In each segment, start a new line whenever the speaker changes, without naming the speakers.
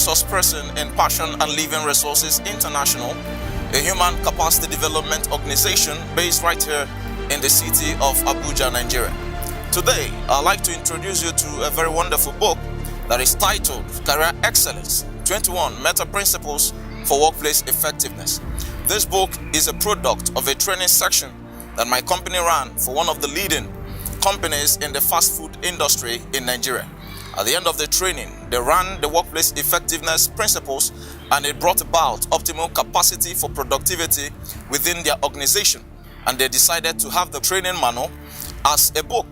resource person in Passion and Living Resources International, a human capacity development organization based right here in the city of Abuja, Nigeria. Today, I'd like to introduce you to a very wonderful book that is titled Career Excellence, 21 Meta Principles for Workplace Effectiveness. This book is a product of a training section that my company ran for one of the leading companies in the fast food industry in Nigeria. At the end of the training, they ran the workplace effectiveness principles and it brought about optimal capacity for productivity within their organization. And they decided to have the training manual as a book.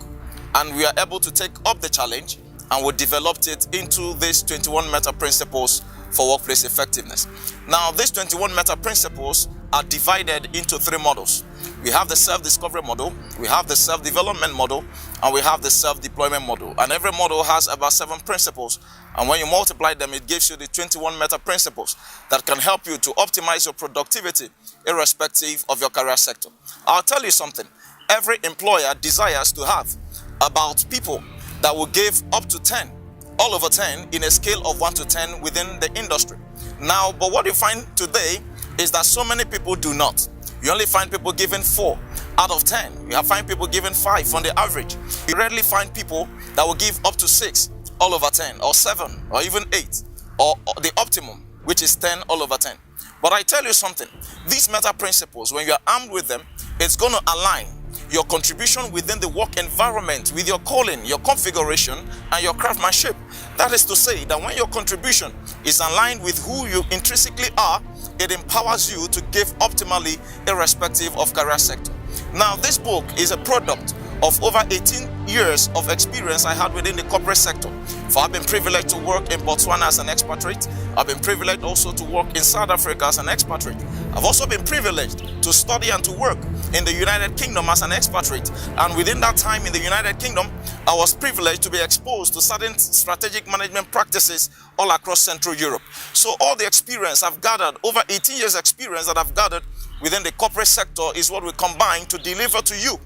And we are able to take up the challenge and we developed it into these 21 meta principles for workplace effectiveness. Now, these 21 meta principles are divided into 3 models. We have the self-discovery model, we have the self-development model, and we have the self-deployment model. And every model has about 7 principles. And when you multiply them, it gives you the 21 meta principles that can help you to optimize your productivity irrespective of your career sector. I'll tell you something. Every employer desires to have about people that will give up to 10, all over 10, in a scale of 1 to 10 within the industry. Now, but what you find today is that so many people do not. You only find people giving 4 out of 10. You find people giving 5 on the average. You rarely find people that will give up to 6 all over 10, or 7, or even 8, or the optimum, which is 10 all over 10. But I tell you something, these meta principles, when you're armed with them, it's going to align your contribution within the work environment with your calling, your configuration, and your craftsmanship. That is to say that when your contribution is aligned with who you intrinsically are, it empowers you to give optimally irrespective of career sector. Now, this book is a product of over 18 years of experience I had within the corporate sector. For I've been privileged to work in Botswana as an expatriate. I've been privileged also to work in South Africa as an expatriate. I've also been privileged to study and to work in the United Kingdom as an expatriate. And within that time in the United Kingdom, I was privileged to be exposed to certain strategic management practices all across Central Europe. So all the experience I've gathered, over 18 years experience that I've gathered within the corporate sector, is what we combine to deliver to you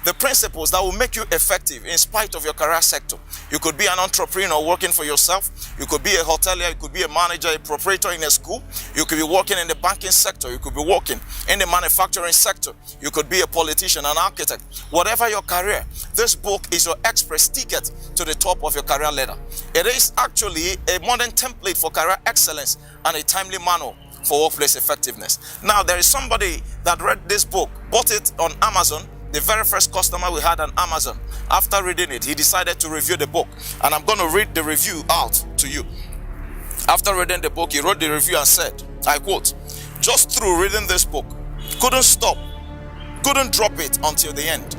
the principles that will make you effective in spite of your career sector. You could be an entrepreneur working for yourself. You could be a hotelier. You could be a manager, a proprietor in a school. You could be working in the banking sector. You could be working in the manufacturing sector. You could be a politician, an architect. Whatever your career, this book is your express ticket to the top of your career ladder. It is actually a modern template for career excellence and a timely manual for workplace effectiveness. Now, there is somebody that read this book, bought it on Amazon. The very first customer we had on Amazon, after reading it, he decided to review the book. And I'm going to read the review out to you. After reading the book, he wrote the review and said, I quote, "Just through reading this book, couldn't stop, couldn't drop it until the end."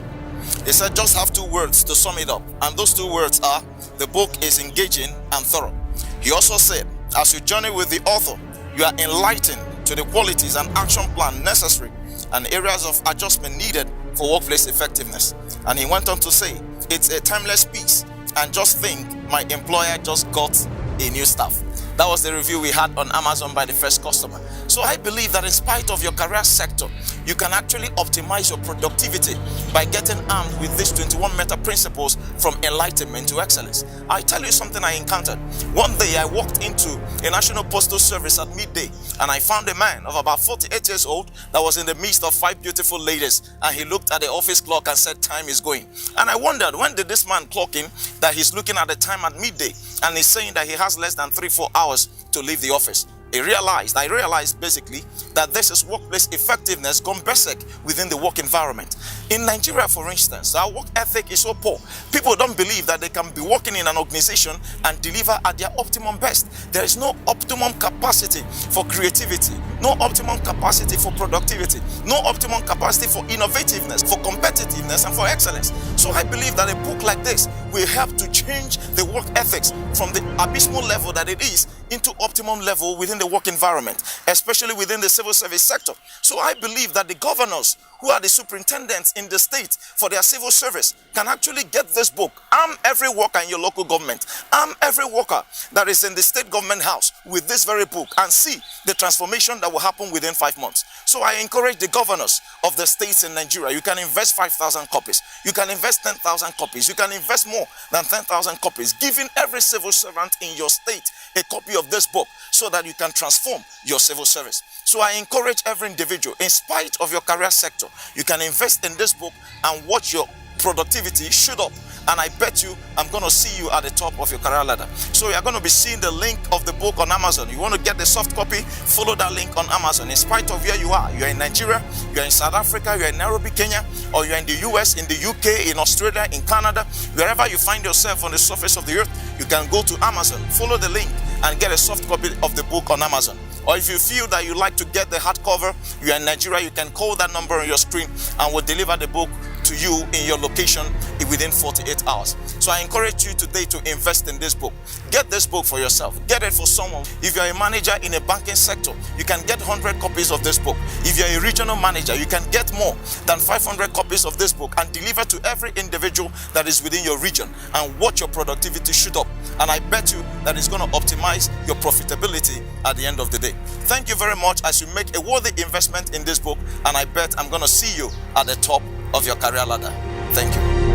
He said, just have 2 words to sum it up. And those 2 words are, the book is engaging and thorough. He also said, as you journey with the author, you are enlightened to the qualities and action plan necessary and areas of adjustment needed for workplace effectiveness. And he went on to say, it's a timeless piece, and just think, my employer just got a new staff. That was the review we had on Amazon by the first customer. So I believe that in spite of your career sector, you can actually optimize your productivity by getting armed with these 21 meta principles from enlightenment to excellence. I tell you something I encountered. One day I walked into a National Postal Service at midday and I found a man of about 48 years old that was in the midst of 5 beautiful ladies, and he looked at the office clock and said, time is going. And I wondered, when did this man clock in that he's looking at the time at midday and he's saying that he has less than 3-4 hours to leave the office? I realized basically that this is workplace effectiveness gone basic within the work environment. In Nigeria, for instance, our work ethic is so poor. People don't believe that they can be working in an organization and deliver at their optimum best. There is no optimum capacity for creativity, no optimum capacity for productivity, no optimum capacity for innovativeness, for competitiveness, and for excellence. So I believe that a book like this will help to change the work ethics from the abysmal level that it is into optimum level within the work environment, especially within the civil service sector. So I believe that the governors who are the superintendents in the state for their civil service can actually get this book. Arm every worker in your local government, arm every worker that is in the state government house with this very book, and see the transformation that will happen within 5 months. So I encourage the governors of the states in Nigeria. You can invest 5,000 copies. You can invest 10,000 copies. You can invest more than 10,000 copies, giving every civil servant in your state a copy of this book, so that you can transform your civil service. So I encourage every individual, in spite of your career sector, you can invest in this book and watch your productivity shoot up. And I bet you I'm going to see you at the top of your career ladder. So you're going to be seeing the link of the book on Amazon. You want to get the soft copy, follow that link on Amazon. In spite of where you are, you're in Nigeria, you're in South Africa, you're in Nairobi, Kenya, or you're in the US, in the UK, in Australia, in Canada, wherever you find yourself on the surface of the earth, you can go to Amazon, follow the link, and get a soft copy of the book on Amazon. Or if you feel that you like to get the hardcover, you're in Nigeria, you can call that number on your screen and we'll deliver the book to you in your location within 48 hours. So I encourage you today to invest in this book. Get this book for yourself. Get it for someone. If you're a manager in a banking sector, you can get 100 copies of this book. If you're a regional manager, you can get more than 500 copies of this book and deliver to every individual that is within your region and watch your productivity shoot up. And I bet you that it's going to optimize your profitability at the end of the day. Thank you very much as you make a worthy investment in this book, and I bet I'm going to see you at the top of your career ladder. Thank you.